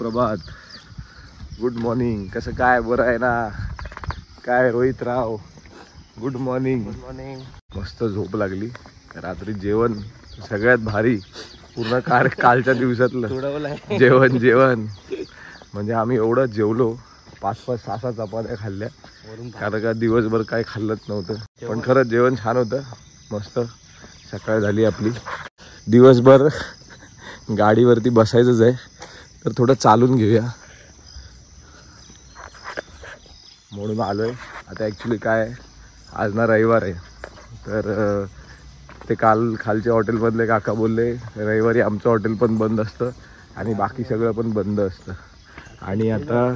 सुप्रभात, good morning. कसं काय, बरं आहे ना? काय रोहित राव, गुड मॉर्निंग. Good morning. मस्त झोप लागली. रात्री जेवण सगळ्यात भारी, पूर्ण कालच्या दिवसातलं जेवण म्हणजे आम्ही एवढं जेवलो, 5-5, 6-6 चपात्या खाल्ल्या, कारण का दिवसभर काय खाल्लंच नव्हतं. पण खरंच जेवण छान होतं, मस्त. सकाळ झाली आपली. दिवसभर गाडीवरती बसायचंच आहे, तर थोडं चालून घेऊया म्हणून आलोय. आता ॲक्च्युली काय, आज ना रविवार आहे, तर ते काल खालच्या हॉटेलमधले काका बोलले रविवारी आमचं हॉटेल पण बंद असतं आणि बाकी सगळं पण बंद असतं. आणि आता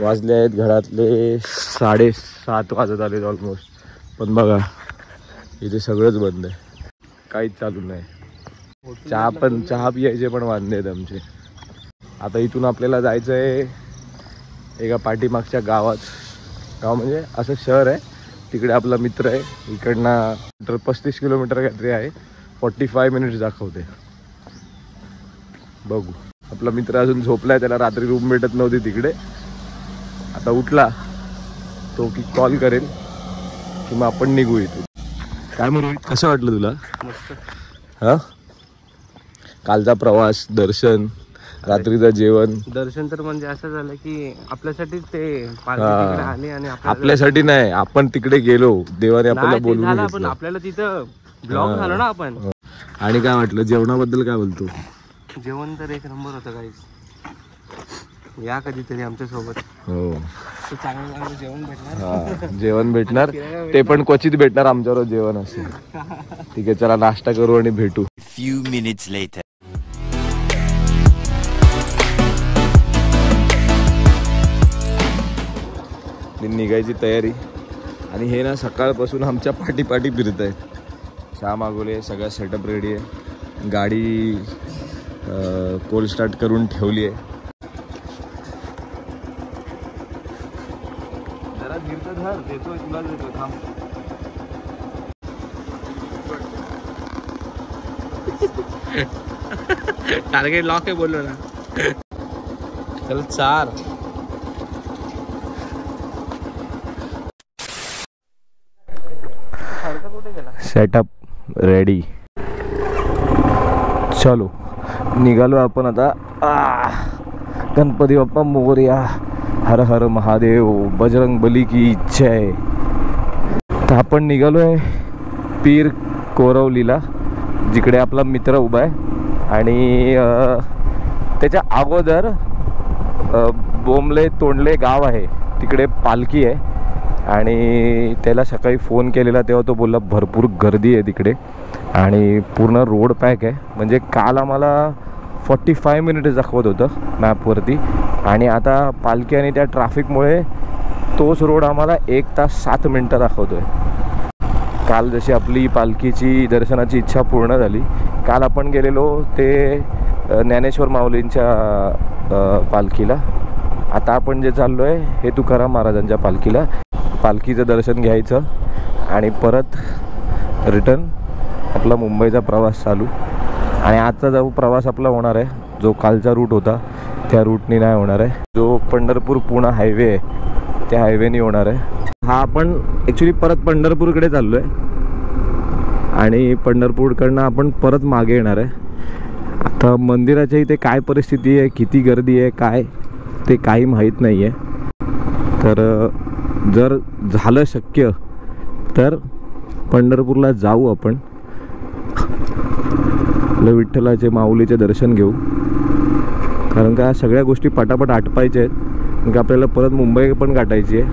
वाजले आहेत घरातले 7:30 वाजत आले ऑलमोस्ट. पण बघा इथे सगळंच बंद आहे, काहीच चालू नाही. चहा पियायचे पण वांदे आहेत आमचे. आता इथून आपल्याला जायचं आहे एका पाठीमागच्या गावात. गाव म्हणजे असं शहर आहे, तिकडे आपला मित्र आहे. इकडनं 35 किलोमीटर काहीतरी आहे, 45 मिनिट्स दाखवते. बघू. आपला मित्र अजून झोपलाय, त्याला रात्री रूम भेटत नव्हती तिकडे. आता उठला तो की कॉल करेल की मग आपण निघू इथून. काय मग रोहित, कसं वाटलं तुला? मस्त. हा, कालचा प्रवास, दर्शन, रात्रीचं जेवण. दर्शन तर म्हणजे असं झालं की आपल्यासाठीच ते आले आणि आपल्यासाठी नाही, आपण तिकडे गेलो, देवाने आपल्याला बोलवून घेतलं. आपल्याला तिथं ब्लॉग झालं ना आपण. आणि काय वाटलं जेवणाबद्दल, काय बोलतो? जेवण तर एक नंबर होतं गाईस. या कधीतरी आमच्या सोबत. हो, चांगलं जेवण भेटणार. जेवण भेटणार, ते पण क्वचित भेटणार आमच्यावर जेवण असेल. ठीक आहे, चला नाश्ता करू आणि भेटू. Few minutes later. निघायची तयारी. आणि हे ना सकाळपासून आमच्या पाठी फिरत आहेत. चहा मागवले, सगळं सेटअप रेडी आहे. गाडी कोल्ड स्टार्ट करून ठेवली आहे. जरा गिरतं धर, देतोय तुला, देतोय, थांब. टार्गेट लॉक आहे बोललो ना. चल 4. सेटअप रेडी, चलो निघालो आपण आता. गणपती बाप्पा मोरया, हर हर महादेव, बजरंग बली की जय. तर आपण निघालो आहे पीर कोरवलीला, जिकडे आपला मित्र उभा आहे. आणि त्याच्या अगोदर बोंबले तोंडले गाव आहे, तिकडे पालखी आहे. आणि त्याला सकाळी फोन केलेला तेव्हा तो बोलला भरपूर गर्दी आहे तिकडे आणि पूर्ण रोड पॅक आहे. म्हणजे काल आम्हाला 45 मिनिट्स दाखवत होतं मॅपवरती, आणि आता पालखी आणि त्या ट्रॅफिकमुळे तोच रोड आम्हाला 1 तास 7 मिनटं दाखवतो आहे. काल जशी आपली पालखीची दर्शनाची इच्छा पूर्ण झाली, काल आपण गेलेलो ते ज्ञानेश्वर माऊलींच्या पालखीला. आता आपण जे चाललो आहे हे तुकाराम महाराजांच्या पालखीला. पालखीचं दर्शन घ्यायचं आणि परत रिटर्न आपला मुंबईचा प्रवास चालू. आणि आजचा जो प्रवास आपला होणार आहे, जो कालचा रूट होता त्या रूटनी नाही होणार आहे. जो पंढरपूर पुणे हायवे आहे त्या हायवेनी होणार आहे. हा आपण ॲक्च्युली परत पंढरपूरकडे चाललो आहे आणि पंढरपूरकडनं आपण परत मागे येणार आहे. आता मंदिराच्या इथे काय परिस्थिती आहे, किती गर्दी आहे, काय ते काही माहीत नाही आहे. तर जर झालं शक्य तर पंढरपूरला जाऊ आपण, विठ्ठलाचे माऊलीचे दर्शन घेऊ. कारण का सगळ्या गोष्टी पटापट आटपायच्या आहेत, कारण का आपल्याला परत मुंबई पण गाठायची आहे.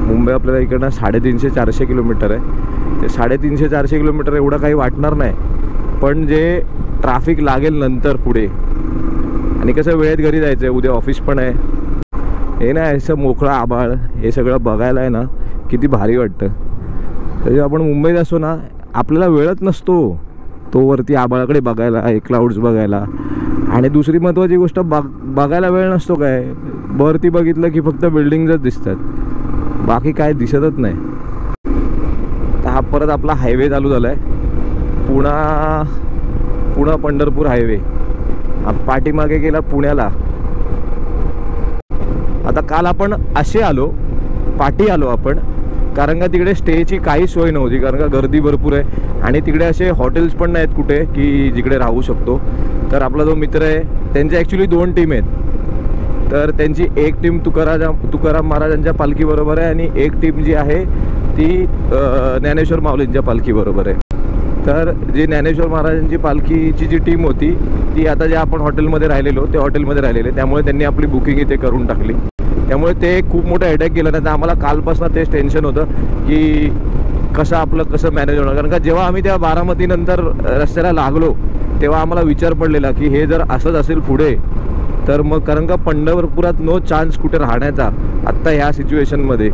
मुंबई आपल्याला इकडनं 350-400 किलोमीटर आहे. ते 350-400 किलोमीटर एवढं काही वाटणार नाही, पण जे ट्रॅफिक लागेल नंतर पुढे, आणि कसं वेळेत घरी जायचं आहे, उद्या ऑफिस पण आहे. हे ना असं मोकळं आभाळ, हे सगळं बघायला आहे ना किती भारी वाटतं. तरी आपण मुंबईत असतो ना, आपल्याला वेळच नसतो तो वरती आभाळाकडे बघायला, हे क्लाउड्स बघायला. आणि दुसरी महत्त्वाची गोष्ट, बघायला वेळ नसतो काय, वरती बघितलं की फक्त बिल्डिंगच दिसतात, बाकी काय दिसतच नाही. तर हा परत आपला हायवे चालू झाला आहे, पुणे पंढरपूर हायवे. पाठीमागे गेला पुण्याला आता काल आपण असे आलो, पाठी आलो आपण, कारण का तिकडे स्टेची काही सोय नव्हती, कारण का गर्दी भरपूर आहे आणि तिकडे असे हॉटेल्स पण नाहीत कुठे की जिकडे राहू शकतो. तर आपला जो मित्र आहे त्यांचे ॲक्च्युली 2 टीम आहेत. तर त्यांची एक टीम तुकाराम महाराजांच्या पालखीबरोबर आहे आणि एक टीम जी आहे ती ज्ञानेश्वर माऊलींच्या पालखीबरोबर आहे. तर जी ज्ञानेश्वर महाराजांची पालखीची जी टीम होती ती आता जे आपण हॉटेलमध्ये राहिलेलो ते हॉटेलमध्ये राहिलेले, त्यामुळे त्यांनी आपली बुकिंग इथे करून टाकली. त्यामुळे ते खूप मोठं हेडेक गेलं. नाही तर आम्हाला कालपासून तेच टेन्शन होतं की कसं मॅनेज होणार. कारण का जेव्हा आम्ही त्या बारामतीनंतर रस्त्याला लागलो तेव्हा आम्हाला विचार पडलेला की हे जर असंच असेल पुढे तर मग, कारण का पंढरपुरात नो चान्स कुठे राहण्याचा आत्ता ह्या सिच्युएशनमध्ये,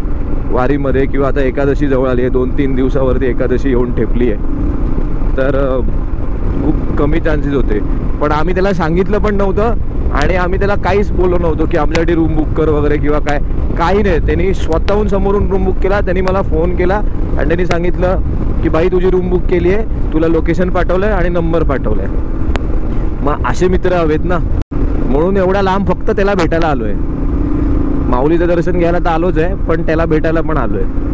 वारीमध्ये, किंवा आता एकादशी जवळ आली आहे, 2-3 दिवसावरती एकादशी येऊन ठेपली आहे, तर खूप कमी चान्सेस होते. पण आम्ही त्याला सांगितलं पण नव्हतं आणि आम्ही त्याला काहीच बोललो नव्हतो की आमच्यासाठी रूम बुक कर वगैरे किंवा काही नाही. त्यांनी स्वतःहून समोरून रूम बुक केला. त्यांनी मला फोन केला आणि त्यांनी सांगितलं की भाई तुझी रूम बुक केली आहे, तुला लोकेशन पाठवलं आहे आणि नंबर पाठवला आहे. मग असे मित्र हवेत ना, म्हणून एवढा लांब फक्त त्याला भेटायला आलो आहे. माऊलीचं दर्शन घ्यायला तर आलोच आहे, पण त्याला भेटायला पण आलो आहे.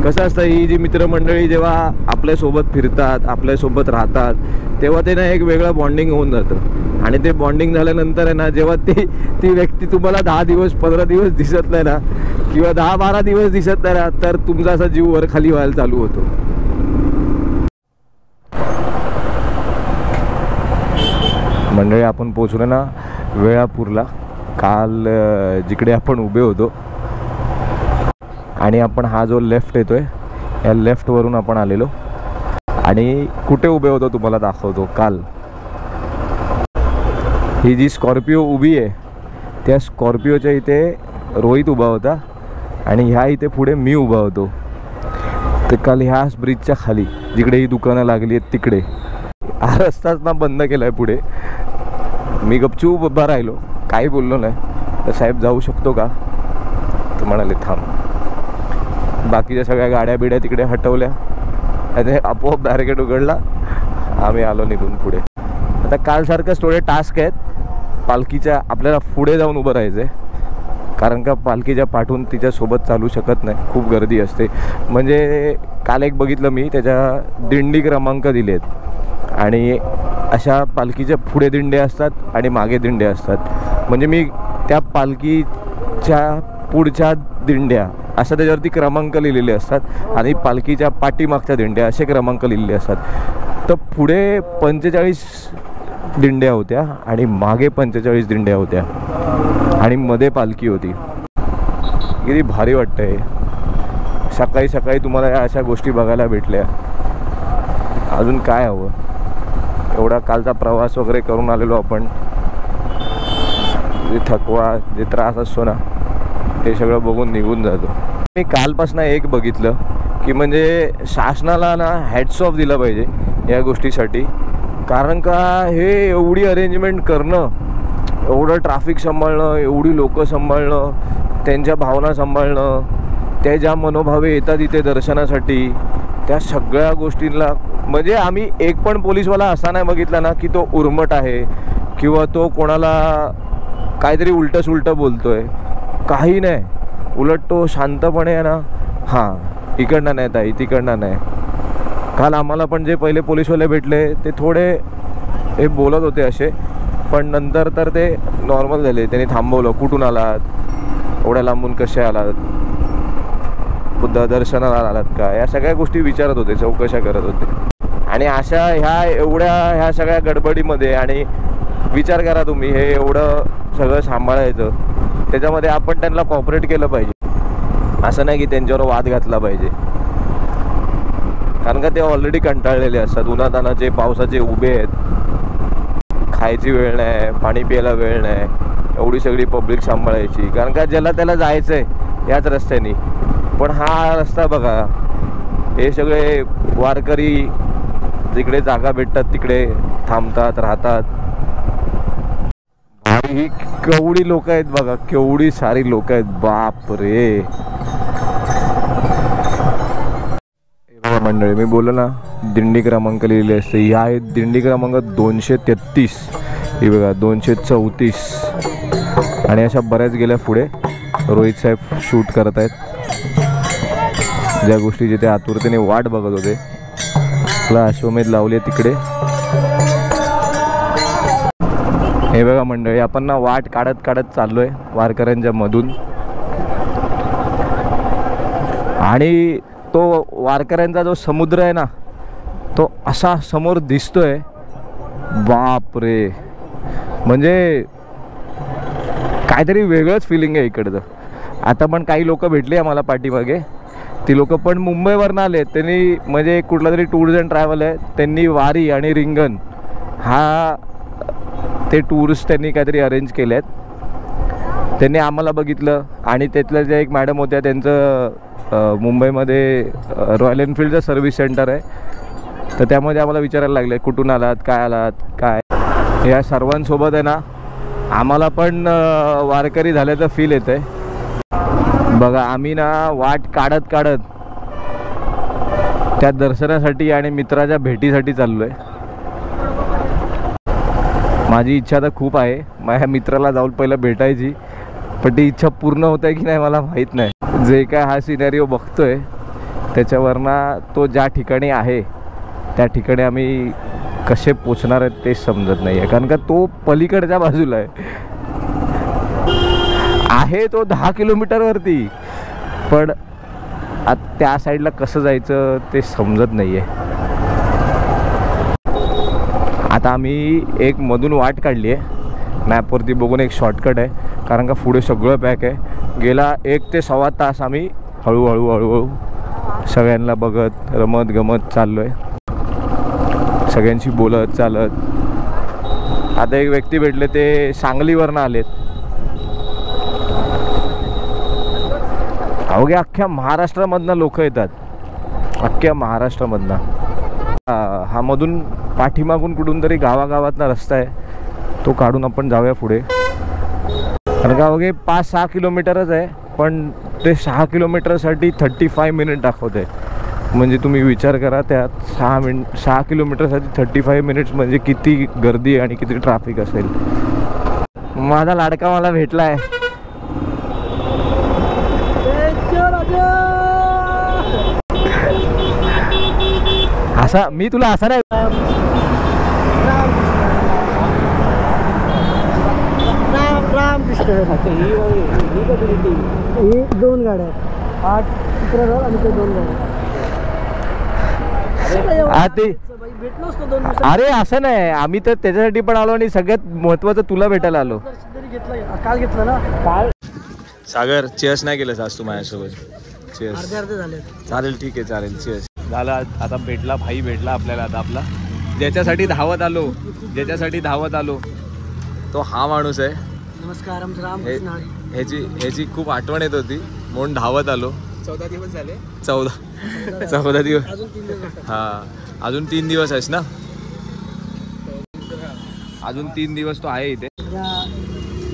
कसं असतं, ही जी मित्रमंडळी जेव्हा आपल्यासोबत फिरतात, आपल्यासोबत राहतात, तेव्हा ते ना एक वेगळं बॉन्डिंग होऊन जातं. आणि ते बॉन्डिंग झाल्यानंतर आहे ना, जेव्हा ती व्यक्ती तुम्हाला 10 दिवस 15 दिवस दिसत नाही ना, किंवा 10-12 दिवस दिसत नाही ना, तर तुमचा असा जीव वर खाली व्हायला चालू होतो. मंडळी आपण पोचलो ना वेळापूरला. काल जिकडे आपण उभे होतो आणि आपण हा जो लेफ्ट येतोय या लेफ्टवरून आपण आलेलो आणि कुठे उभे होतो तुम्हाला दाखवतो. काल ही जी स्कॉर्पिओ उभी आहे त्या स्कॉर्पिओच्या इथे रोहित उभा होता आणि ह्या इथे पुढे मी उभा होतो. तर काल ह्याच ब्रिजच्या खाली जिकडे ही दुकानं लागली आहेत तिकडे हा रस्ताच ना बंद केला आहे पुढे. मी गपचूप उभा राहिलो, काही बोललो नाही. तर साहेब जाऊ शकतो का, तर म्हणाले थांब. बाकीच्या सगळ्या गाड्या बिड्या तिकडे हटवल्या आणि आपोआप बॅरिकेड उघडला, आम्ही आलो निघून पुढे. आता कालसारखंच थोडे टास्क आहेत. पालखीच्या आपल्याला पुढे जाऊन उभं राहायचं आहे, कारण का पालखीच्या पाठून तिच्यासोबत चालू शकत नाही, खूप गर्दी असते. म्हणजे काल एक बघितलं मी, त्याच्या दिंडी क्रमांक दिलेत आणि अशा पालखीच्या पुढे दिंड्या असतात आणि मागे दिंड्या असतात. म्हणजे मी त्या पालखीच्या पुढच्या दिंड्या असं त्याच्यावरती क्रमांक लिहिलेले असतात आणि पालखीच्या पाठीमागच्या दिंड्या असे क्रमांक लिहिलेले असतात. तर पुढे 45 दिंड्या होत्या आणि मागे 45 दिंड्या होत्या आणि मध्ये पालखी होती. किती भारी वाटतंय. सकाळी सकाळी तुम्हाला या अशा गोष्टी बघायला भेटल्या. अजून काय हवं. एवढा कालचा प्रवास वगैरे करून आलेलो आपण, जे थकवा जे त्रास असतो ना ते सगळं बघून निघून जातो. मी कालपासून एक बघितलं की म्हणजे शासनाला ना हॅट्स ऑफ दिलं पाहिजे या गोष्टीसाठी. कारण का हे एवढी अरेंजमेंट करणं, एवढं ट्रॅफिक सांभाळणं, एवढी लोकं सांभाळणं, त्यांच्या भावना सांभाळणं, त्या ज्या मनोभावे येतात इथे दर्शनासाठी, त्या सगळ्या गोष्टींना म्हणजे आम्ही एक पण पोलीसवाला असा नाही बघितला ना की तो उर्मट आहे किंवा तो कोणाला काहीतरी उलटं सुलटं बोलतोय. काही नाही, उलट तो शांतपणे आहे ना, हां इकडनं नाही ताई तिकडनं नाही. काल आम्हाला पण जे पहिले पोलीसवाले भेटले ते थोडे हे बोलत होते असे, पण नंतर तर ते नॉर्मल झाले. त्यांनी थांबवलं, कुठून आलात, एवढ्या लांबून कसे आलात, बुद्ध दर्शनाला आलात का, या सगळ्या गोष्टी विचारत होते, चौकशा करत होते. आणि अशा ह्या सगळ्या गडबडीमध्ये, आणि विचार करा तुम्ही हे एवढं सगळं सांभाळायचं, त्याच्यामध्ये आपण त्यांना कॉपरेट केलं पाहिजे. असं नाही की त्यांच्यावर वाद घातला पाहिजे, कारण का ते ऑलरेडी कंटाळलेले असतात. उन्हातानाचे पावसाचे उभे आहेत, खायची वेळ नाही, पाणी प्यायला वेळ नाही, एवढी सगळी पब्लिक सांभाळायची. कारण का ज्याला त्याला जायचं आहे याच रस्त्याने, पण हा रस्ता बघा, हे सगळे वारकरी जिकडे जागा भेटतात तिकडे थांबतात, राहतात. ही केवढी लोक आहेत बघा, केवढी सारी लोक आहेत, बाप रे. मंडळी मी बोललो ना दिंडी क्रमांक लिहिलेले असते, या आहेत दिंडी क्रमांक 233, ही बघा 234, आणि अशा बऱ्याच गेल्या पुढे. रोहित साहेब शूट करत आहेत, ज्या गोष्टीची ते आतुरतेने वाट बघत होते. आपला अश्वमेध लावले तिकडे. हे बघा मंडळी, आपण ना वाट काढत काढत चाललोय वारकऱ्यांच्या मधून. आणि तो वारकऱ्यांचा जो समुद्र आहे ना, तो असा समोर दिसतोय, बाप रे. म्हणजे काहीतरी वेगळंच फिलिंग आहे इकडचं. आता पण काही लोक भेटले आम्हाला पाठीमागे, ती लोक पण मुंबईवरनं आले. त्यांनी म्हणजे कुठला तरी टूर्स अँड ट्रॅव्हल आहे, त्यांनी वारी आणि रिंगण हा ते टूर्स त्यांनी काहीतरी अरेंज केले आहेत. त्यांनी आम्हाला बघितलं आणि त्यातल्या ज्या एक मॅडम होत्या, त्यांचं मुंबईमध्ये रॉयल एनफिल्डचं सर्व्हिस सेंटर आहे, तर त्यामध्ये आम्हाला विचारायला लागले कुठून आलात, काय आलात, काय. या सर्वांसोबत आहे ना आम्हाला पण वारकरी झाल्याचं फील येतं आहे. बघा, आम्ही ना वाट काढत काढत त्या दर्शनासाठी आणि मित्राच्या भेटीसाठी चाललो आहे. माझी इच्छा तर खूप आहे माझ्या मित्राला जाऊन पहिलं भेटायची, पण ती इच्छा पूर्ण होत आहे की नाही मला माहीत नाही. जे काय हा सिनेरिओ बघतोय त्याच्यावरनं तो ज्या ठिकाणी आहे त्या ठिकाणी आम्ही कसे पोचणार आहेत ते समजत नाही आहे. कारण का तो पलीकडच्या बाजूला आहे तो 10 किलोमीटरवरती, पण त्या साईडला कसं जायचं ते समजत नाही आहे. आता आम्ही एक मधून वाट काढली आहे, मॅपवरती बघून एक शॉर्टकट आहे, कारण का पुढे सगळं पॅक आहे. गेला 1 ते सव्वा तास आम्ही हळूहळू सगळ्यांना बघत रमत गमत चाललो आहे, सगळ्यांशी बोलत चालत. आता एक व्यक्ती भेटले, ते सांगलीवरनं आलेत. अवघ्या अख्ख्या महाराष्ट्रामधनं लोक येतात, अख्ख्या महाराष्ट्रामधनं. हा मधून पाठीमागून कुठून तरी गावागावातला रस्ता आहे, तो काढून आपण जाऊया पुढे. कारण का अवघे 5-6 किलोमीटरच आहे, पण ते 6 किलोमीटरसाठी 35 मिनिट दाखवते. म्हणजे तुम्ही विचार करा, त्यात 6 किलोमीटरसाठी 35 मिनिट्स म्हणजे किती गर्दी आणि किती ट्रॅफिक असेल. माझा लाडका मला भेटला आहे. असा मी तुला असा नाही. ही 2 गाड्या आहेत, 8 चित्ररथ आणि ते 2 गाड्या. भेटलो असतो 2 दिवसात. अरे असं नाही, आम्ही तर त्याच्यासाठी पण आलो आणि सगळ्यात महत्वाचं तुला भेटायला आलो. काल घेतलं ना काल. सागर चेअर्स नाही केलं आज तू माझ्यासोबत. चेअर्स अर्धे झाले. चालेल, ठीक आहे, चालेल. चेअर्स झाला. आता भेटला भाई, भेटला आपल्याला. आता आपला ज्याच्यासाठी धावत आलो तो हा माणूस आहे. नमस्कार, ह्याची खूप आठवण येत होती म्हणून धावत आलो. 14 दिवस झाले. 14 दिवस. हा, अजून 3 दिवस आहेस ना? अजून 3 दिवस तो आहे इथे.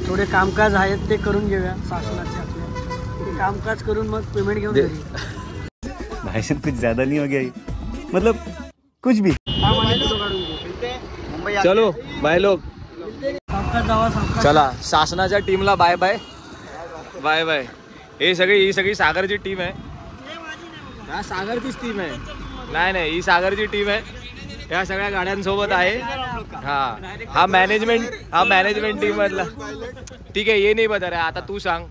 थोडे कामकाज आहेत ते करून घेऊया शासनाचे. आपले कामकाज करून मग पेमेंट घेऊन घरी. भाषण कुछ ज्यादा नहीं हो गया, मतलब कुछ भी. चलो बाय लोग, चला. शासनाच्या टीमला बाय बाय बाय बाय. ही सगळी सागरची टीम आहे. हा सागरचीच टीम आहे. नाही, ही सागरची टीम आहे. या सगळ्या गाड्यांसोबत आहे. हा मॅनेजमेंट टीम मधला. ठीक आहे, ये नहीं बता रहा. आता तू सांग.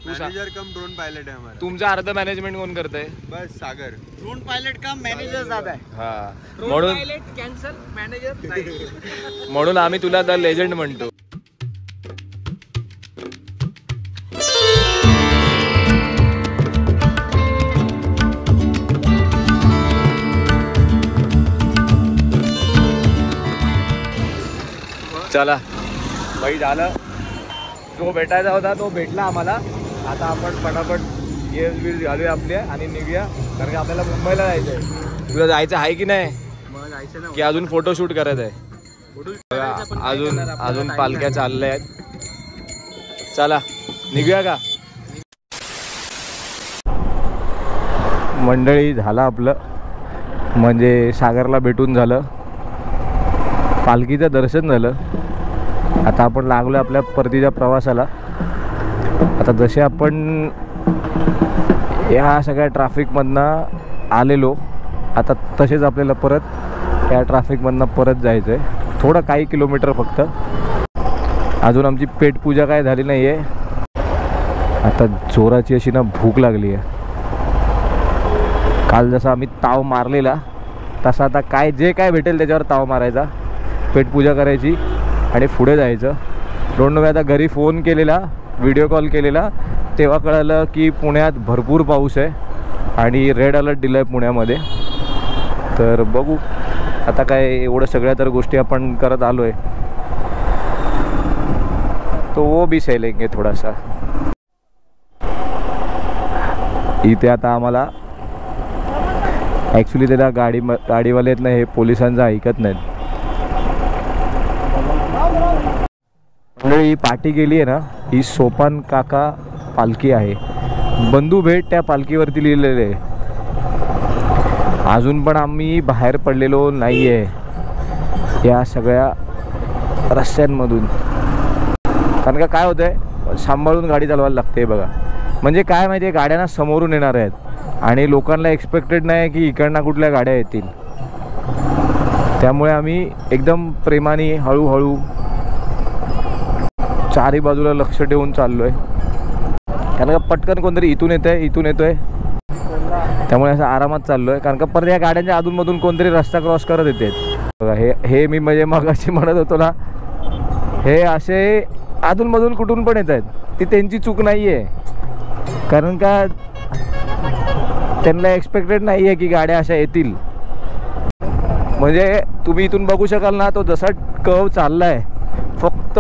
मैनेजर कम ड्रोन पायलट है हमारा. तुमचा अर्ध मॅनेजमेंट कोण करतंय? बस सागर. ड्रोन पायलट का मॅनेजर ज्यादा आहे. हा, म्हणून कॅन्सल मॅनेजर नाही. म्हणून आम्ही तुला द लेजंड म्हणतो. चला बाई, झालं. जो भेटायचा होता तो भेटला आम्हाला. आता आपण पटापट गिअर बिअर घालूया आपल्या आणि निघूया, कारण की आपल्याला मुंबईला जायचं आहे. तुला जायचं आहे की नाही? की अजून फोटोशूट करायचं आहे? अजून पालख्या चालल्या आहेत. चला निघूया का मंडळी? झालं आपलं, म्हणजे सागरला भेटून झालं, पालखीचं दर्शन झालं. आता आपण लागलो आपल्या परतीच्या प्रवासाला. आता आता जसे आपण या सगळ्या ट्रॅफिकमधनं आलेलो, आता तसेच आपल्याला परत या ट्रॅफिकमधनं परत जायचं आहे. थोडं काही किलोमीटर फक्त. अजून आमची पेटपूजा काय झाली नाही आहे. आता जोराची अशी ना भूक लागली आहे. काल जसा आम्ही ताव मारलेला तसा आता काय जे काय भेटेल त्याच्यावर ताव मारायचा, पेटपूजा करायची आणि पुढे जायचं. डोंट नो, आता घरी फोन केलेला, व्हिडिओ कॉल केलेला, तेव्हा कळालं की पुण्यात भरपूर पाऊस आहे आणि रेड अलर्ट दिला आहे पुण्यामध्ये. तर बघू आता काय, एवढं सगळ्या तर गोष्टी आपण करत आलो आहे, तो वो भी सह लेंगे थोडासा. इथे आता आम्हाला ॲक्च्युली त्याला गाडीवाले आहेत ना, हे पोलिसांचं ऐकत नाहीत. ही पाठी गेली आहे ना, ही सोपान काका पालखी आहे. बंधू भेट त्या पालखीवरती लिहिलेले आहे. अजून पण आम्ही बाहेर पडलेलो नाही आहे या सगळ्या रस्त्यांमधून. कारण का काय होतं आहे, सांभाळून गाडी चालवायला लागते बघा. म्हणजे काय माहिती आहे, गाड्यांना समोरून येणार आहेत आणि लोकांना एक्सपेक्टेड नाही की इकडनं कुठल्या गाड्या येतील. त्यामुळे आम्ही एकदम प्रेमाने हळूहळू चारी बाजूला लक्ष ठेवून चाललो आहे. कारण का पटकन कोणतरी इथून येतं आहे, त्यामुळे असं आरामात चाललो आहे. कारण का परत या गाड्यांच्या अधूनमधून कोणतरी रस्ता क्रॉस करत येते बघा. हे मी म्हणजे मगाशी म्हणत होतो ना, हे असे अधूनमधून कुठून पण येत आहेत. ती त्यांची चूक नाही आहे, कारण का त्यांना एक्सपेक्टेड नाही आहे की गाड्या अशा येतील. म्हणजे तुम्ही इथून बघू शकाल ना, तो जसा कर्व चालला आहे, फक्त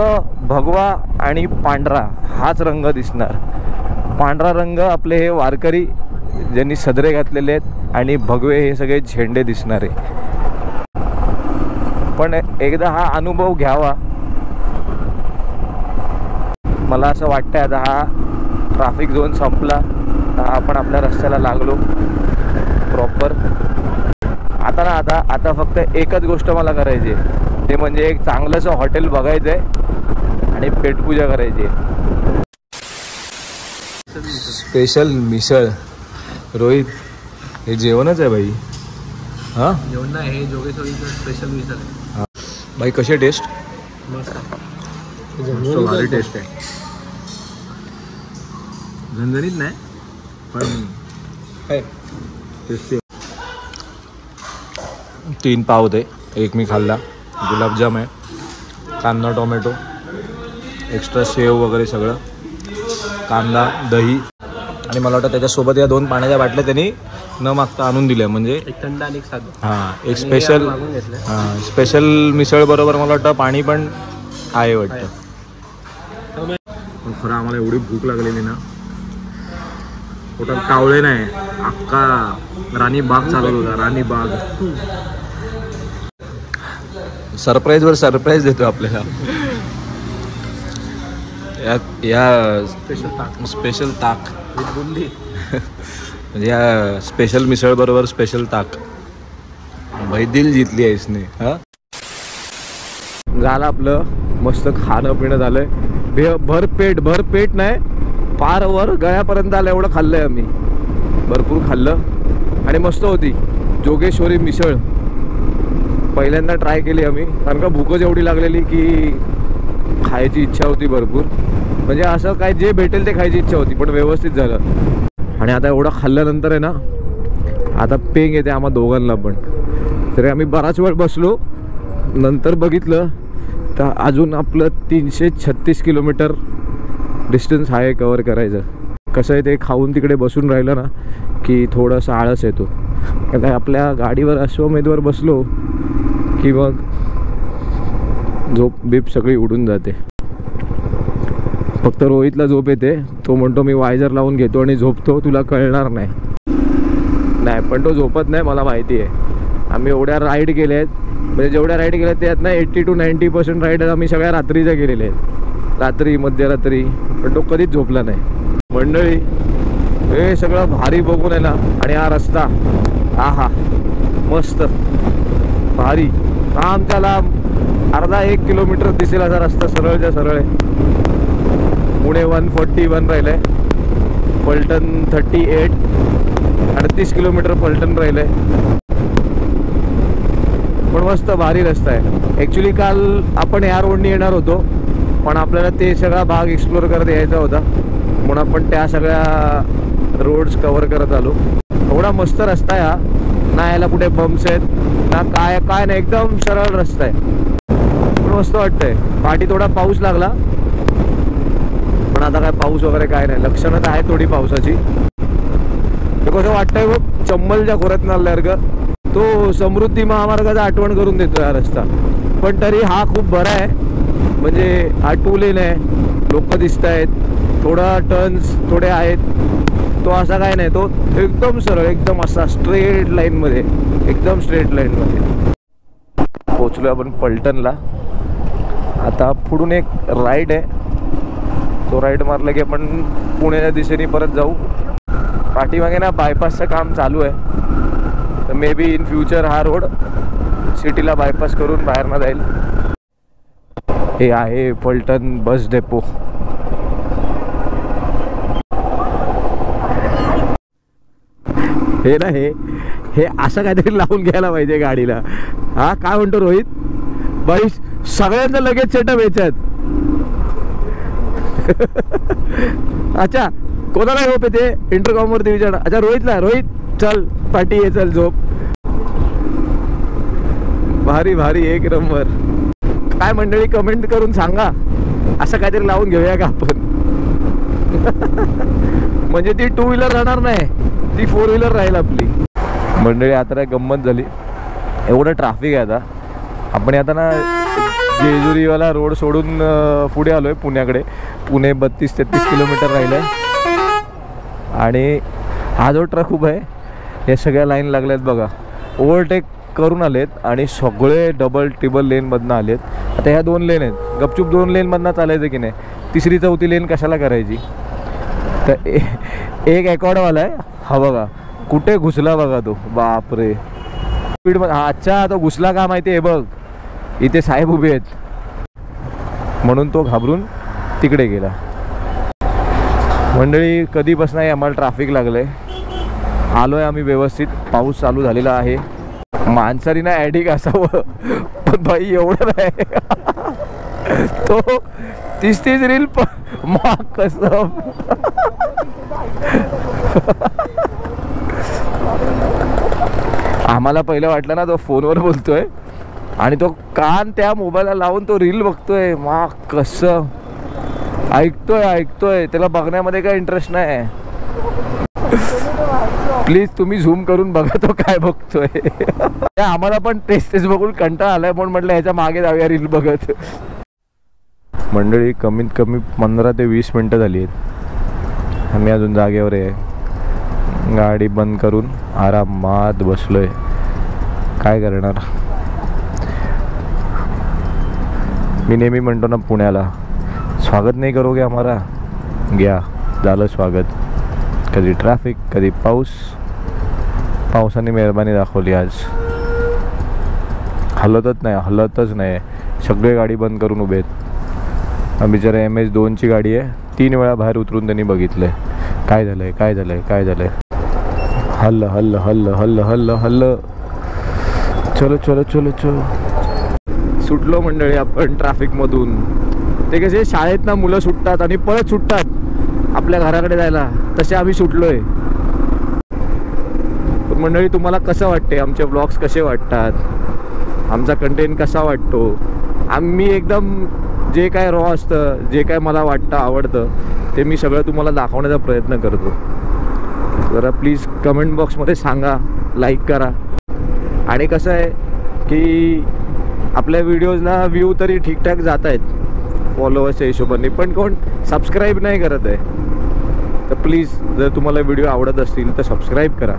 भगवा आणि पांढरा हाच रंग दिसणार. पांढरा रंग आपले हे वारकरी ज्यांनी सदरे घातलेले आहेत आणि भगवे हे सगळे झेंडे दिसणार आहे. पण एकदा हा अनुभव घ्यावा. मला असं वाटतं आता हा ट्रॅफिक झोन संपला, आपण आपल्या रस्त्याला लागलो प्रॉपर. आता फक्त एकच गोष्ट मला करायची आहे, ते म्हणजे एक चांगलंसं हॉटेल बघायचं आहे आणि पेटपूजा करायची आहे. स्पेशल मिसळ. रोहित, हे जेवणच आहे भाई. हां, जेवण नाही, हे जोगेश्वरीचं स्पेशल मिसळ आहे. भाई कशी टेस्ट? भारी टेस्ट आहे. झणझणीत नाही पण टेस्टी. 3 पाव होते, एक मी खाल्ला. गुलाबजाम आहे, कांदा टोमॅटो, एक्स्ट्रा सेव वगैरे सगळं, कांदा दही. आणि मला वाटतं त्याच्यासोबत या 2 पाण्याच्या बाटल्या त्यांनी न मागता आणून दिल्या. म्हणजे एक थंड आणि एक साधं. हां, एक स्पेशल. हां, स्पेशल मिसळ बरोबर मला वाटतं पाणी पण आहे वाटतं. पण खरं आम्हाला एवढी भूक लागलेली ना, पोटात कावळे नाही, अख्खा राणी बाग चालत होता. राणी बाग सरप्राईजवर सरप्राईज देतो आपल्याला. या स्पेशल ताक बुंदी म्हणजे या स्पेशल मिसळ बरोबर स्पेशल ताक. भाई दिल जितली आहे इसने. हा, झालं आपलं मस्त खाणं पिणं झालंय. भरपेट नाही, पार वर गळ्यापर्यंत आलं एवढं खाल्लंय आम्ही. भरपूर खाल्लं आणि मस्त होती जोगेश्वरी मिसळ. पहिल्यांदा ट्राय केली आम्ही, कारण का भूकच एवढी लागलेली की खायची इच्छा होती भरपूर. म्हणजे असं काय जे भेटेल ते खायची इच्छा होती, पण व्यवस्थित झालं. आणि आता एवढं खाल्ल्यानंतर आहे ना, आता पेंग येते आम्हा दोघांना पण. तरी आम्ही बराच वेळ बसलो, नंतर बघितलं तर अजून आपलं 336 किलोमीटर डिस्टन्स आहे कवर करायचं. कसं आहे, ते खाऊन तिकडे बसून राहिलं ना की थोडंसं आळस येतो. कारण आपल्या गाडीवर अश्वमेधवर बसलो की मग झोप बीप सगळी उडून जाते. फक्त रोहितला झोप येते, तो म्हणतो मी वायझर लावून घेतो आणि झोपतो, तुला कळणार नाही. पण तो झोपत नाही, मला माहिती आहे. आम्ही एवढ्या राईड केल्या आहेत, म्हणजे जेवढ्या राईड केल्या त्यात ना 80 to 90% राईड आम्ही सगळ्या रात्रीच्या केलेल्या आहेत. रात्री, मध्यरात्री, पण तो कधीच झोपला नाही. मंडळी, हे सगळं भारी बघून आहे ना, आणि हा रस्ता आहा मस्त भारी. आमच्याला अर्धा 1 किलोमीटर दिसेल असा रस्ता सरळच्या सरळ आहे. पुणे 141 राहिलं आहे, फलटण 38, 38 किलोमीटर फलटण राहिलं आहे. पण मस्त भारी रस्ता आहे. ॲक्च्युली काल आपण या रोडनी येणार होतो, पण आपल्याला ते सगळा भाग एक्सप्लोर करत यायचा होता, म्हणून आपण त्या सगळ्या रोड्स कव्हर करत आलो. एवढा मस्त रस्ता आहे हा, ना याला कुठे बम्प्स आहेत ना काय काय नाही, एकदम सरळ रस्ता आहे. पण मस्त वाटतंय. पाठी थोडा पाऊस लागला, पण आता काय पाऊस वगैरे काय नाही, लक्षणं तर आहे थोडी पावसाची. ते कसं वाटतंय बघ, चंबलच्या खोऱ्यात नाल्यासारखं. तो समृद्धी महामार्गाचा आठवण करून देतो हा रस्ता. पण तरी हा खूप बरा आहे, म्हणजे हा 2 लेन आहे, लोक दिसत आहेत, थोडा टर्न्स थोडे आहेत. तो असा काय नाही, तो एकदम सरळ, एकदम असा स्ट्रेट लाईनमध्ये, एकदम स्ट्रेट लाईनमध्ये. पोचलो आपण पलटणला. आता पुढून एक राईड आहे, तो राईड मारला की आपण पुण्याच्या दिशेने परत जाऊ. पाठीमागे ना बायपासचं काम चालू आहे, तर मे बी इन फ्युचर हा रोड सिटीला बायपास करून बाहेर ना जाईल. हे आहे फलटण बस डेपो. हे ना हे असं काहीतरी लावून घ्यायला पाहिजे गाडीला. हा काय म्हणतो रोहित बाई, सगळ्यांना लगेच सेटअप याच्यात. अच्छा, कोणाला झोप येते इंटरकॉम वरती विचार. अच्छा रोहितला, रोहित चल पाठी ये, चल झोप. भारी भारी, एक नंबर. काय मंडळी कमेंट करून सांगा, असं काहीतरी लावून घेऊया का आपण. म्हणजे ती 2 व्हीलर राहणार नाही, ती 4 व्हीलर राहील आपली. मंडळी आता काय गंमत झाली, एवढं ट्रॅफिक आहे आता. आपण आता ना जेजुरीवाला रोड सोडून पुढे आलोय पुण्याकडे. पुणे 32-33 किलोमीटर राहिलं आहे. आणि हा जो ट्रक उभा आहे, हे सगळ्या लाईन लागल्यात बघा, ओव्हरटेक करून आलेत आणि सगळे डबल ट्रिबल लेनमधनं आलेत. आता ह्या 2 लेन आहेत, गपचूप 2 लेनमधनं चालायचं की नाही, 3री 4थी लेन कशाला करायची. तर एक ॲकॉर्डवाला आहे हा बघा, कुठे घुसला बघा तो, बापरे स्पीडमध्ये. हा अच्छा, तो घुसला का माहिती आहे बघ, इथे साहेब उभे आहेत म्हणून तो घाबरून तिकडे गेला. मंडळी कधीपासून आम्हाला ट्रॅफिक लागलं आहे, आलो आहे आम्ही व्यवस्थित. पाऊस चालू झालेला आहे. माणसारीना ॲडिक असावं, पण बाई एवढं नाही. तो 30 रील माग कसं. आम्हाला पहिलं वाटलं ना तो फोनवर बोलतोय आणि तो कान त्या मोबाईलला लावून तो रील बघतोय. मा कसं ऐकतोय, त्याला बघण्यामध्ये काही इंटरेस्ट नाही. प्लीज तुम्ही झूम करून बघा तो काय बघतोय. आम्हाला पण तेच बघून कंटाळा आलाय, पण म्हटलं ह्याच्या मागे जाऊया रील बघत. मंडळी कमीत कमी 15 ते 20 मिनटं झाली आहेत, आम्ही अजून जागेवर आहे. गाडी बंद करून आरामात बसलोय. काय करणार. मी नेहमी म्हणतो ना पुण्याला, स्वागत नाही करोगे हमारा, घ्या झालं स्वागत. कधी ट्रॅफिक, कधी पाऊस. पावसाने मेहरबानी दाखवली आज. हलतच नाही. सगळे गाडी बंद करून उभे आहेत. बिचारा MS2ची गाडी आहे, 3 वेळा बाहेर उतरून त्यांनी बघितलंय काय झालंय. हल्ल. चलो. सुटलो मंडळी आपण ट्रॅफिकमधून. ते कसे शाळेत ना मुलं सुटतात आणि परत सुटतात आपल्या घराकडे जायला, तसे आम्ही सुटलोय. पण मंडळी तुम्हाला कसं वाटते, आमचे व्लॉग्स कसे वाटतात, आमचा कंटेंट कसा वाटतो. आम्ही एकदम जे काय रॉ असतं, जे काय मला वाटतं आवडतं, ते मी सगळं तुम्हाला दाखवण्याचा प्रयत्न करतो. जरा प्लीज कमेंट बॉक्समध्ये सांगा, लाईक करा. आणि कसं आहे की आपल्या व्हिडिओजला व्ह्यू तरी ठीकठाक जात आहेत फॉलोअर्सच्या हिशोबाने, पण कोण सबस्क्राईब नाही करत आहे. तर प्लीज जर तुम्हाला व्हिडिओ आवडत असतील तर सबस्क्राईब करा.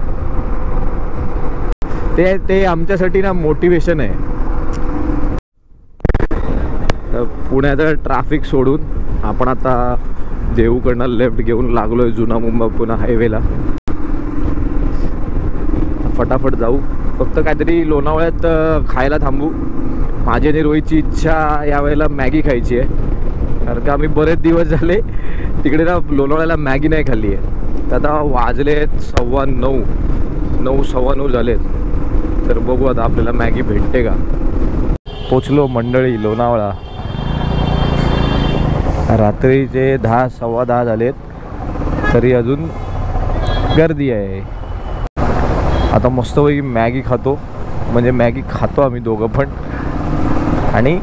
ते आमच्यासाठी ना मोटिवेशन आहे. तर पुण्याचं ट्रॅफिक सोडून आपण आता देऊकडनं लेफ्ट घेऊन लागलोय जुना मुंबई पुणे हायवेला. फटाफट जाऊ. फक्त काहीतरी लोणावळ्यात खायला थांबू. माझी आणि रोहितची इच्छा यावेळेला मॅगी खायची आहे. कारण का आम्ही बरेच दिवस झाले तिकडे ना लोणावळ्याला मॅगी नाही खाल्ली आहे. तर आता वाजलेत 9:15, 9:15 झालेत. तर बघू आता आपल्याला मॅगी भेटते का. पोचलो मंडळी लोणावळा. रात्रीचे 10, 10:15 झालेत तरी अजून गर्दी आहे. आता मस्तपैकी मॅगी खातो, म्हणजे मॅगी खातो आम्ही दोघं पण, आणि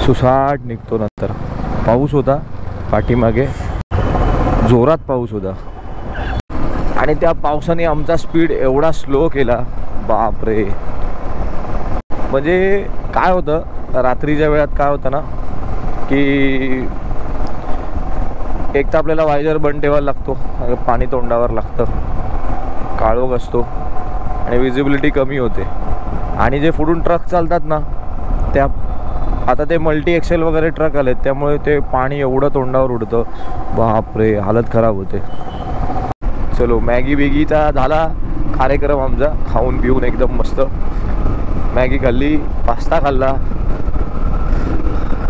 सुसाट निघतो. नंतर पाऊस होता पाठीमागे, जोरात पाऊस होता, आणि त्या पावसाने आमचा स्पीड एवढा स्लो केला, बापरे. म्हणजे काय होतं रात्रीच्या वेळात, काय होतं ना की एक तर आपल्याला वायझर बंद ठेवायला लागतो, पाणी तोंडावर लागतं, काळोख असतो आणि विजिबिलिटी कमी होते. आणि जे पुढून ट्रक चालतात ना, त्या आता ते मल्टी एक्सेल वगैरे ट्रक आलेत, त्यामुळे ते पाणी एवढं तोंडावर उडतं, बापरे, हालत खराब होते. चलो मॅगी बिगीचा झाला कार्यक्रम आमचा, खाऊन पिऊन एकदम मस्त मॅगी खाल्ली, पास्ता खाल्ला,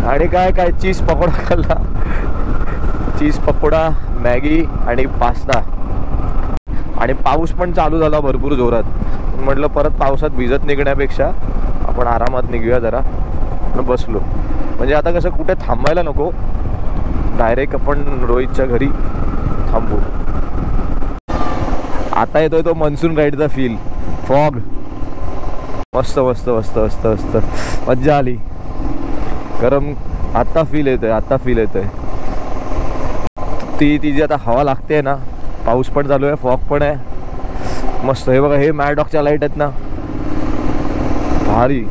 आणि काय चीज पकोडा खाल्ला. चीज पकोडा, मॅगी आणि पास्ता. आणि पाऊस पण चालू झाला भरपूर जोरात. म्हटलं परत पावसात भिजत निघण्यापेक्षा आपण आरामात निघूया जरा. बसलो म्हणजे आता कसं कुठे थांबायला नको, डायरेक्ट आपण रोहितच्या घरी थांबू. आता येतोय तो मनसून राईडचा फील, फॉग, मस्त मस्त मस्त मस्त मस्त मज्जा आली. गरम आता फील येतोय, आता फील येतोय. ती आता हवा लागते ना, पाऊस पण चालू आहे, फॉग पण आहे मस्त. हे बघा, हे मॅडॉकच्या लाईट आहेत ना, भारी,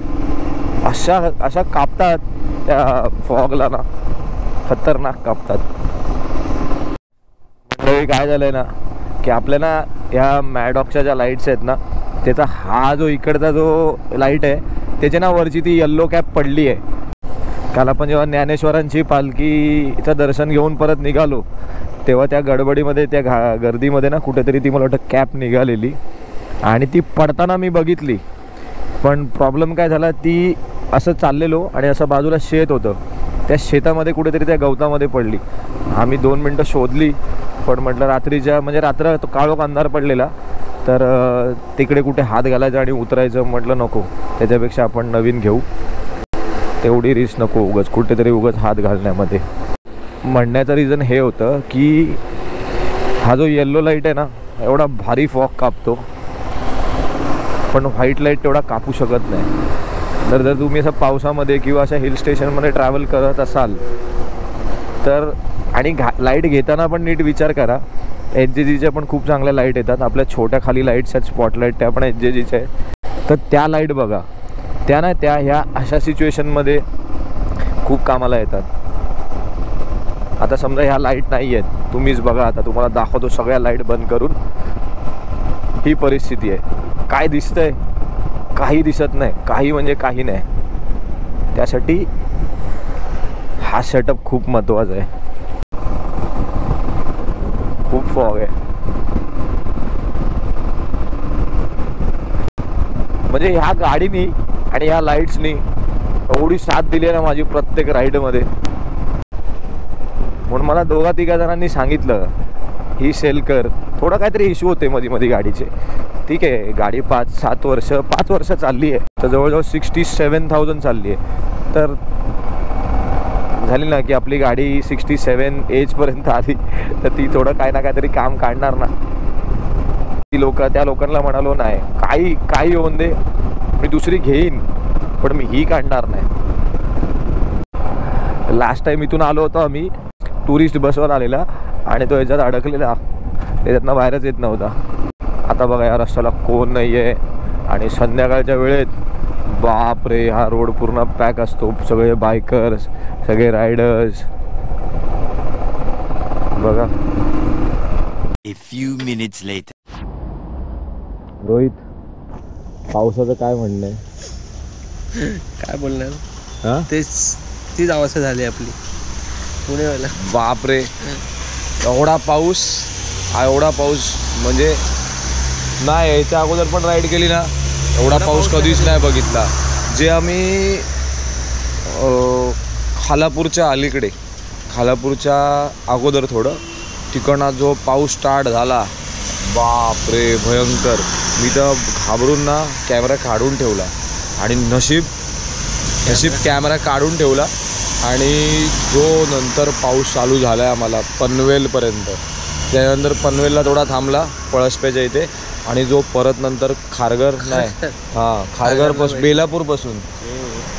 अशा कापतात त्या फॉगला ना, खतरनाक कापतात. काय झालंय ना की आपल्या ना ह्या मॅडॉकच्या ज्या लाईट्स आहेत ना, त्याचा हा जो इकडचा जो लाईट आहे त्याच्या ना वरची ती येल्लो कॅप पडली आहे. काल आपण जेव्हा ज्ञानेश्वरांची पालखीचं दर्शन घेऊन परत निघालो तेव्हा त्या गडबडीमध्ये, त्या गर्दीमध्ये ना कुठेतरी ती मला वाटतं कॅप निघालेली, आणि ती पडताना मी बघितली. पण प्रॉब्लेम काय झाला, ती असं चाललेलो आणि असं बाजूला शेत होतं, त्या शेतामध्ये कुठेतरी त्या गवतामध्ये पडली. आम्ही 2 मिनटं शोधली, पण म्हटलं रात्रीच्या, म्हणजे रात्र काळोख अंधार पडलेला, तर तिकडे कुठे हात घालायचा आणि उतरायचं, म्हटलं नको, त्याच्यापेक्षा आपण नवीन घेऊ, तेवढी रिस्क नको उगाच कुठेतरी उगाच हात घालण्यामध्ये. म्हणण्याचं रिझन हे होतं की हा जो येल्लो लाईट आहे ना, एवढा भारी फॉग कापतो, पण व्हाईट लाईट तेवढा कापू शकत नाही. जर तुम्ही असं पावसामध्ये किंवा अशा हिल स्टेशनमध्ये ट्रॅव्हल करत असाल तर, आणि लाईट घेताना पण नीट विचार करा. HJGच्या पण खूप चांगल्या लाईट येतात, आपल्या छोट्या खाली लाईट्स आहेत स्पॉटलाईट, त्या पण HJGच्या आहेत. तर त्या लाईट बघा, त्या ना त्या ह्या अशा सिच्युएशनमध्ये खूप कामाला येतात. आता समजा ह्या लाईट नाही आहेत, तुम्हीच बघा, आता तुम्हाला दाखवतो सगळ्या लाईट बंद करून, ही परिस्थिती आहे. काय दिसतंय? काही दिसत नाही, काही म्हणजे काही नाही. त्यासाठी हा सेटअप खूप महत्त्वाचा आहे. खूप फॉग आहे, म्हणजे ह्या गाडीनी आणि ह्या लाईट्सनी एवढी साथ दिली आहे ना माझी प्रत्येक राईडमध्ये. म्हणून मला 2-3 जणांनी सांगितलं ही सेल कर. थोडा काहीतरी इश्यू होते मध्ये गाडीचे, ठीक आहे. गाडी 5 वर्ष चालली आहे, तर जवळजवळ 67,000 चालली आहे. तर झाली ना की आपली गाडी 67 एजपर्यंत आली, तर ती थोडं काय ना काहीतरी काम काढणार ना. त्या लोकांना म्हणालो नाही, काही होऊन दे, मी दुसरी घेईन, पण मी ही काढणार नाही. लास्ट टाइम इथून आलो होतो आम्ही, टुरिस्ट बसवर आलेला, आणि तो याच्यात अडकलेला, त्याच्यातनं बाहेरच येत नव्हता. आता बघा या रस्त्याला कोण नाही आहे, आणि संध्याकाळच्या वेळेत बापरे, हा रोड पूर्ण पॅक असतो, सगळे बायकर्स, सगळे रायडर्स. बघा. A few minutes later. Rohit, पावसाचं काय म्हणणं आहे? काय बोलणार, हा, तीच अवस्था झाली आपली पुणेवाला. बापरे, एवढा पाऊस म्हणजे नाही, याच्या अगोदर पण राईड केली ना, एवढा पाऊस कधीच नाही बघितला. जे आम्ही खालापूरच्या अलीकडे, खालापूरच्या अगोदर थोडं तिकडनं जो पाऊस स्टार्ट झाला, बाप रे भयंकर. मी तर घाबरून ना कॅमेरा काढून ठेवला आणि नशीब कॅमेरा काढून ठेवला. आणि जो नंतर पाऊस चालू झाला आहे आम्हाला पनवेलपर्यंत, त्यानंतर पनवेलला थोडा थांबला पळसप्याच्या इथे, आणि जो परत नंतर खारघर नाही खारघरपासून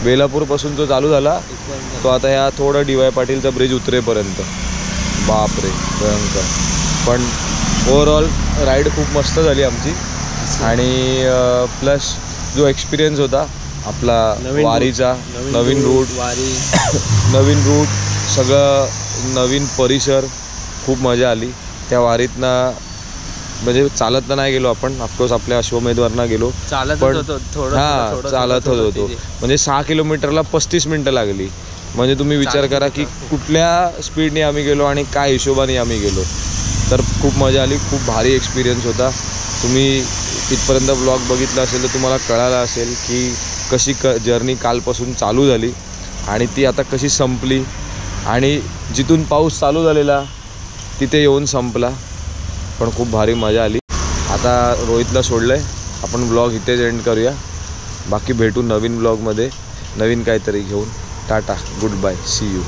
बेलापूरपासून जो चालू झाला तो आता ह्या थोडं डी.वाय. पाटीलचा ब्रिज उतरेपर्यंत. बापरे भयंकर. पण ओव्हरऑल राईड खूप मस्त झाली आमची. आणि प्लस जो एक्सपिरियन्स होता आपला वारीचा, नवीन रूट सगळं नवीन परिसर, खूप मजा आली त्या वारीतनं. म्हणजे चालत तर नाही गेलो आपण, ऑफकोर्स आपल्या अश्वमेधवरनं गेलो, पण चालत होतो. म्हणजे 6 किलोमीटरला 35 मिनटं लागली. म्हणजे तुम्ही विचार करा की कुठल्या स्पीडने आम्ही गेलो आणि काय हिशोबाने आम्ही गेलो. तर खूप मजा आली, खूप भारी एक्सपिरियन्स होता. तुम्ही तिथपर्यंत ब्लॉग बघितला असेल तर तुम्हाला कळालं असेल की कशी जर्नी कालपासून चालू झाली आणि ती आता कशी संपली, आणि जिथून पाऊस चालू झालेला तिथे येऊन संपला. पण खूप भारी मजा आली. आता रोहितला सोडलं आहे, आपण ब्लॉग इथेच एंड करूया. बाकी भेटू नवीन ब्लॉगमध्ये नवीन काहीतरी घेऊन. Tata, good bye, see you.